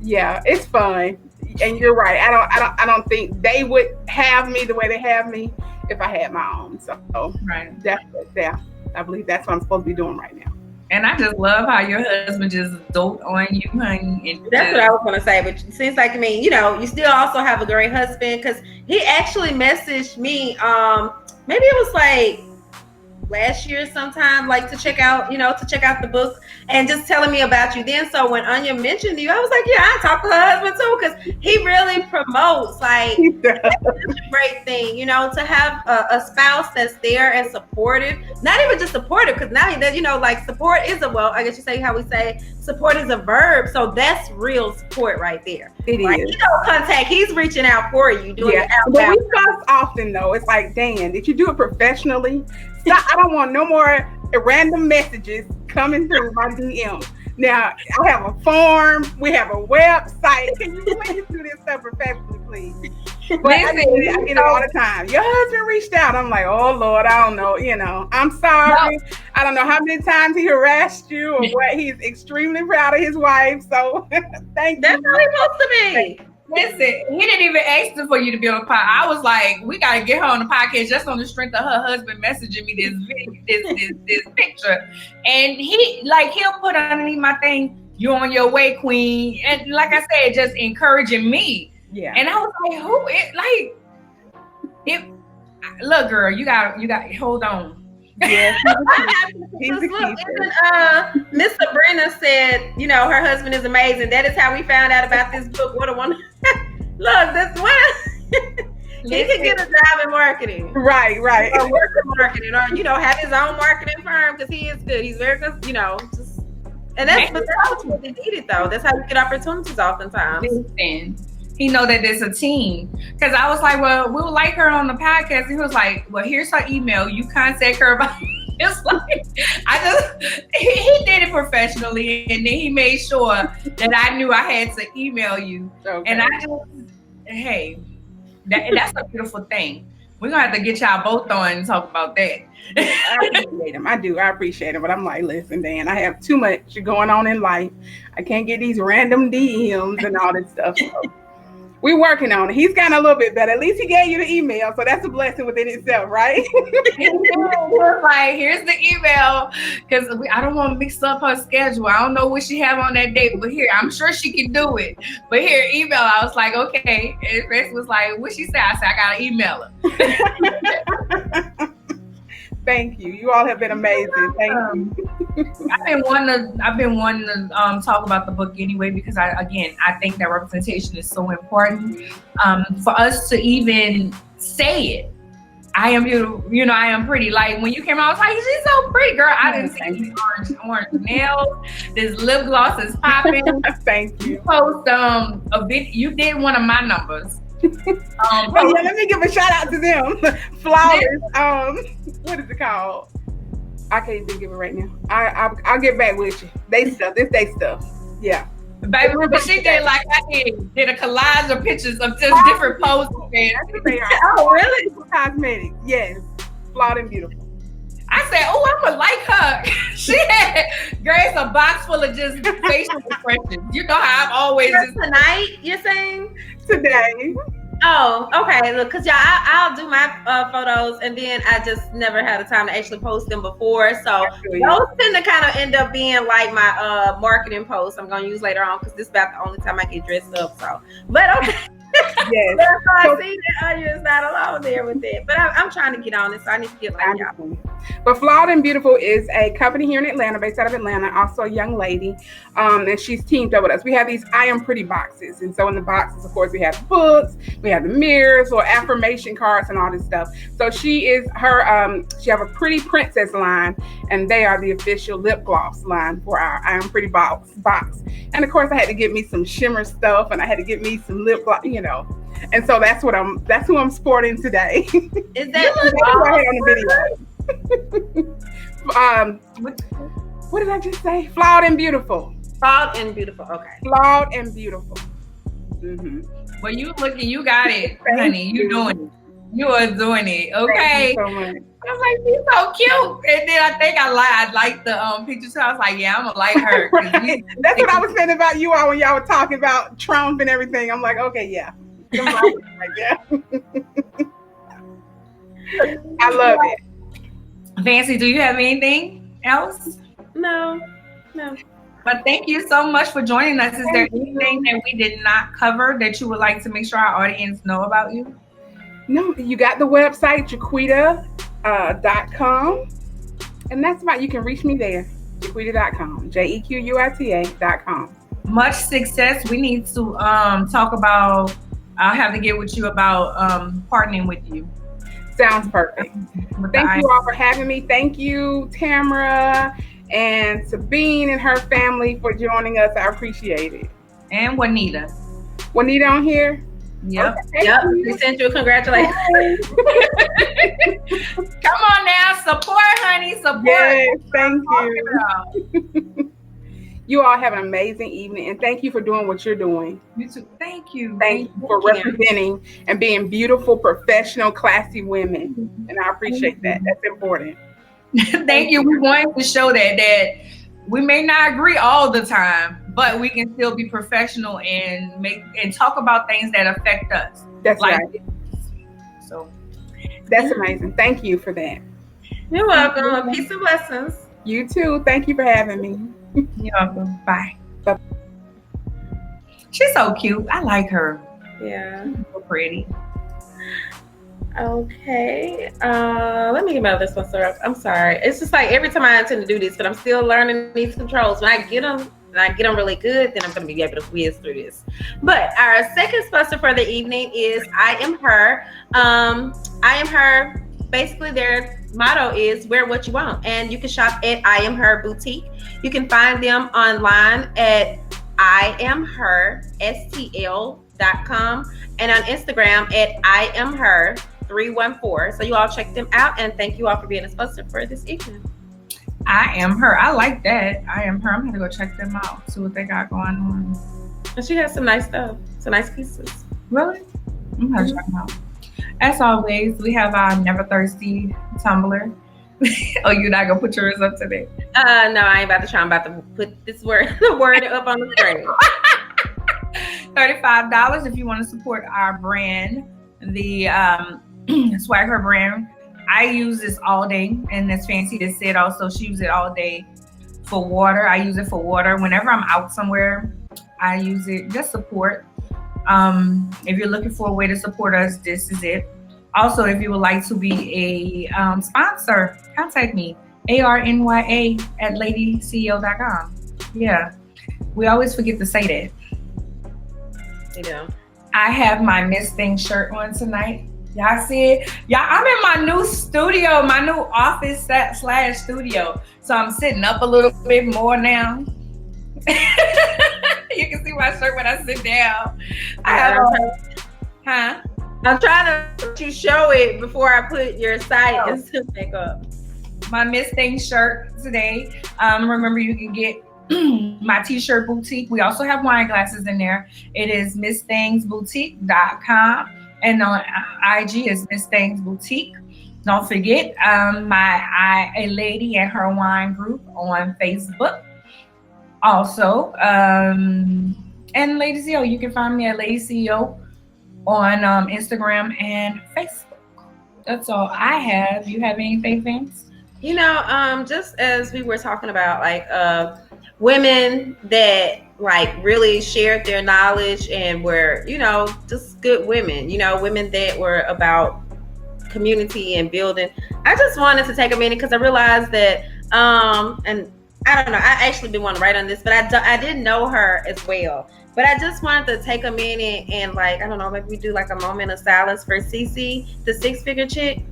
it's fun. And you're right. I don't think they would have me the way they have me if I had my own. So, definitely, I believe that's what I'm supposed to be doing right now. And I just love how your husband just dote on you, honey. And that's what I was going to say. But it seems like, you still also have a great husband because he actually messaged me. Maybe it was like last year sometime, like to check out the book and just telling me about you then. So when Arnya mentioned you, I was like, I talked to her husband too, because he really promotes like that's such a great thing, to have a spouse that's there and supportive, not even just supportive, because now that like support is I guess you say how we say support is a verb, so that's real support right there. It is. Contact, he's reaching out for you, doing it out. But we talk often though. It's like, Dan, did you do it professionally? I don't want no more random messages coming through my DM. Now, I have a form. We have a website. Can you please do this stuff professionally, please? But I get it all the time. Your husband reached out. I'm like, oh, Lord, I don't know. I'm sorry. No. I don't know how many times he harassed you or what. He's extremely proud of his wife. So thank you. That's how he's supposed to be. Listen, he didn't even ask for you to be on the podcast. I was like, we gotta get her on the podcast just on the strength of her husband messaging me this video, this picture, and he'll put underneath my thing, "You on your way, Queen," and like I said, just encouraging me. Yeah. And I was like, who is look, girl, you got hold on. Yeah, Miss Sabrina said, her husband is amazing. That is how we found out about this book. What a wonderful look, this one. He can get a job in marketing. Right. Or work in marketing, or have his own marketing firm because he is good. He's very good, and that's what they needed though. That's how you get opportunities oftentimes. He know that there's a team. Because I was like, well, we'll like her on the podcast. He was like, well, here's her email. You contact her about it. It's like, he did it professionally. And then he made sure that I knew I had to email you. Okay. And that's a beautiful thing. We're going to have to get y'all both on and talk about that. I appreciate him. I do. I appreciate him. But I'm like, listen, Dan, I have too much going on in life. I can't get these random DMs and all this stuff. So. We're working on it. He's gotten a little bit better. At least he gave you the email, so that's a blessing within itself, right? Like, here's the email, because I don't want to mix up her schedule. I don't know what she have on that date, but here, I'm sure she can do it. But here, email. I was like, okay. And Rex was like, what she said? I said, I gotta email her. Thank you. You all have been amazing. Thank you. I've been wanting to talk about the book anyway, because I think that representation is so important for us to even say it. I am beautiful, I am pretty. Like when you came out, I was like, she's so pretty, girl. I didn't see these orange nails. This lip gloss is popping. Thank you. You post a video. You did one of my numbers. Let me give a shout out to them. Flowers. What is it called? I can't even give it right now. I'll get back with you. This they stuff. Yeah. Baby, but she did like I did a collage of pictures of just different poses. Oh, really? Cosmetics. Yes. Flawed and beautiful. I said, oh, I'm gonna like her. She had Grace a box full of just facial expressions. You know how I've always tonight. You're saying today. Oh, okay. Look, cause I'll do my photos, and then I just never had the time to actually post them before. So those tend to kind of end up being like my marketing posts I'm gonna use later on, because this is about the only time I get dressed up. So, but okay. Yes. That's why I see that Arnya is not alone there with it. But I'm trying to get on it, so I need to get like y'all. But Flawed and Beautiful is a company here in Atlanta, based out of Atlanta, also a young lady, and she's teamed up with us. We have these I Am Pretty boxes, and so in the boxes, of course, we have the books, we have the mirrors or affirmation cards and all this stuff. So she is her, she have a Pretty Princess line, and they are the official lip gloss line for our I Am Pretty box. And of course, I had to get me some shimmer stuff, and I had to get me some lip gloss, you know. And so that's who I'm sporting today. Is that on the video? What did I just say? Flawed and Beautiful. Flawed and Beautiful. Okay. Flawed and Beautiful. Mm-hmm. Well, you got it, honey. You doing it. You are doing it. Okay. Thank you so much. I was like, she's so cute. And then I think I liked the picture too. I was like, yeah, I'm gonna like her. That's what I was saying about you all when y'all were talking about Trump and everything. I'm like, okay, yeah. Like, yeah. I love it. Fancy, do you have anything else? No. But thank you so much for joining us. Is there anything that we did not cover that you would like to make sure our audience know about you? No, you got the website, Jequita.com. And that's about, you can reach me there, Jequita.com, Jequita.com. Much success. We need to talk about, I'll have to get with you about partnering with you. Sounds perfect. Thank you all for having me. Thank you, Tamara and Sabine and her family for joining us. I appreciate it. And Juanita. Juanita on here? Yep. Okay, yep. We sent you a congratulations. Come on now. Support, honey. Support. Yes, thank you. You all have an amazing evening, and thank you for doing what you're doing. You too. Thank you. Thank you for representing and being beautiful, professional, classy women. And I appreciate that. That's important. Thank you. We wanted to show that we may not agree all the time, but we can still be professional and talk about things that affect us. That's right. So that's amazing. Thank you for that. You're welcome. Peace and blessings. You too. Thank you for having me. You're welcome. Bye. Bye. She's so cute. I like her. Yeah. She's so pretty. Okay. Let me get my other sponsor up. I'm sorry. It's just like every time I intend to do this, but I'm still learning these controls. When I get them really good, then I'm going to be able to whiz through this. But our second sponsor for the evening is I Am Her. I Am Her. Basically, their motto is wear what you want, and you can shop at I Am Her Boutique. You can find them online at IamHerSTL.com and on Instagram at I Am Her 314. So you all check them out, and thank you all for being a sponsor for this evening. I Am Her. I like that. I Am Her. I'm gonna go check them out, see what they got going on. And she has some nice stuff, some nice pieces. Really? I'm gonna check them out. As always, we have our Never Thirsty Tumblr. Oh, you're not gonna put yours up today? No, I ain't about to try. I'm about to put the word up on the screen. $35 if you want to support our brand, the SwagHer brand. I use this all day, and as Fancy just said, also she uses it all day for water. I use it for water whenever I'm out somewhere. I use it. Just support. If you're looking for a way to support us, this is it. Also, if you would like to be a sponsor, contact me, arnya@LadiCEO.com. Yeah, we always forget to say that. You know, I have my Miss Thing shirt on tonight. Y'all see it? Y'all, I'm in my new studio, my new office / studio. So I'm sitting up a little bit more now. You can see my shirt when I sit down. I'm trying to show it before I put your site and back up. My Miss Thing shirt today. Remember, you can get my t-shirt boutique. We also have wine glasses in there. It is MissThangsBoutique.com, and on IG is Miss Thangz Boutique. Don't forget a Ladi Her Wine group on Facebook. Also, and LadiCEO, you can find me at LadiCEO on Instagram and Facebook. That's all I have. You have anything, Fancy? You know, just as we were talking about, like women that like really shared their knowledge and were, you know, just good women, you know, women that were about community and building. I just wanted to take a minute because I realized that, and I don't know, I actually didn't want to write on this, but I didn't know her as well. But I just wanted to take a minute and like, I don't know, maybe we do like a moment of silence for Cece, the six-figure chick.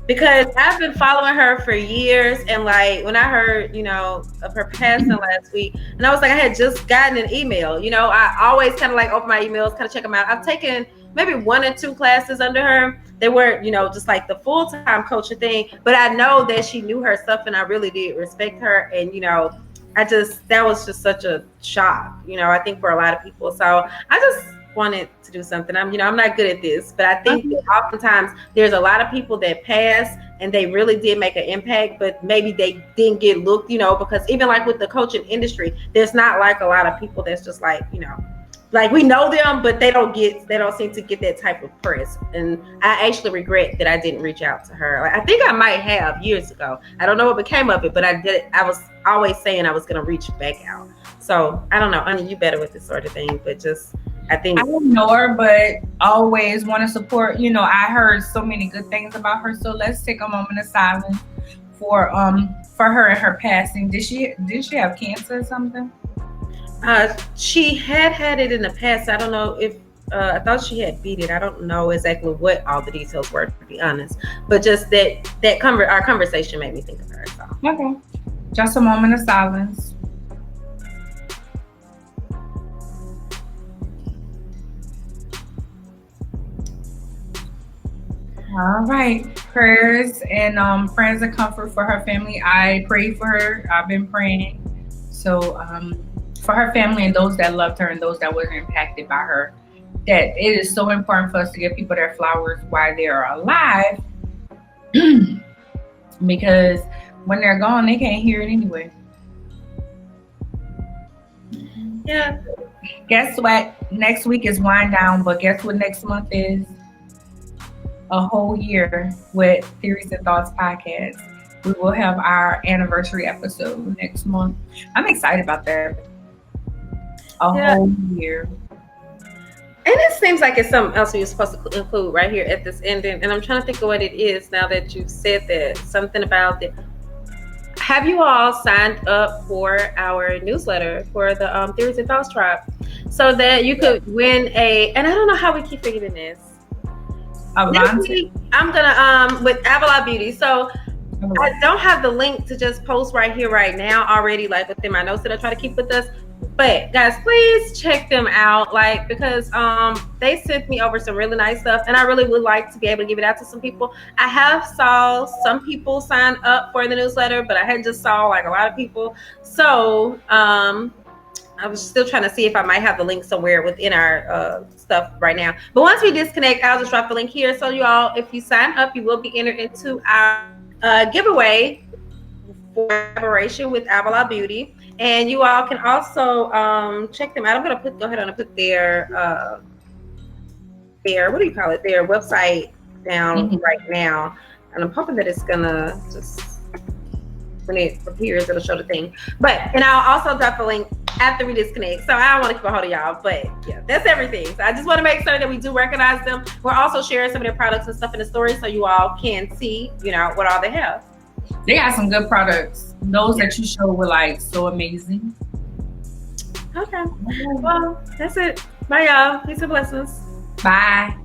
Because I've been following her for years, and like when I heard, you know, of her passing last week, and I was like, I had just gotten an email. You know, I always kind of like open my emails, kind of check them out. I've taken maybe 1 or 2 classes under her. They weren't, you know, just like the full-time coaching thing, but I know that she knew her stuff, and I really did respect her. And you know, that was just such a shock, you know, I think for a lot of people. So I just wanted to do something. I'm not good at this, but I think that oftentimes there's a lot of people that pass and they really did make an impact, but maybe they didn't get looked, you know, because even like with the coaching industry, there's not like a lot of people that's just like, you know, like we know them, but they don't seem to get that type of press. And I actually regret that I didn't reach out to her. Like, I think I might have years ago. I don't know what became of it, but I did. I was always saying I was going to reach back out. So I don't know. I mean, you better with this sort of thing, but just, I think I don't know her, but always want to support. You know, I heard so many good things about her. So let's take a moment of silence for her and her passing. Did she have cancer or something? She had it in the past. I don't know if I thought she had beat it. I don't know exactly what all the details were, to be honest. But just our conversation made me think of her. So. Okay, just a moment of silence. All right, prayers and prayers of comfort for her family. I prayed for her. I've been praying. So for her family and those that loved her and those that wasn't impacted by her, that it is so important for us to give people their flowers while they are alive, because when they're gone, they can't hear it anyway. Yeah. Guess what? Next week is wind down, but guess what next month is? A whole year with Theories and Thoughts podcast. We will have our anniversary episode next month. I'm excited about that. Whole year. And it seems like it's something else you're supposed to include right here at this ending. And I'm trying to think of what it is now that you've said that. Something about it. Have you all signed up for our newsletter for the Theories and Thoughts Tribe, so that you could win and I don't know how we keep forgetting this. Next week, I'm gonna with Avalon Beauty. So I don't have the link to just post right here, right now already, like within my notes that I try to keep with us. But guys, please check them out, like, because they sent me over some really nice stuff, and I really would like to be able to give it out to some people. I have saw some people sign up for the newsletter, but I had just saw like a lot of people. So I was still trying to see if I might have the link somewhere within our stuff right now. But once we disconnect, I'll just drop the link here. So you all, if you sign up, you will be entered into our giveaway for collaboration with Avalon Beauty. And you all can also check them out. I'm going to go ahead and put their what do you call it? Their website down right now. And I'm hoping that it's going to just, when it appears, it'll show the thing. And I'll also drop the link after we disconnect. So I don't want to keep a hold of y'all, but yeah, that's everything. So I just want to make sure that we do recognize them. We're also sharing some of their products and stuff in the story, so you all can see, you know, what all they have. They got some good products. Those that you showed were like so amazing. Okay. Well, that's it. Bye, y'all. Peace and blessings. Bye.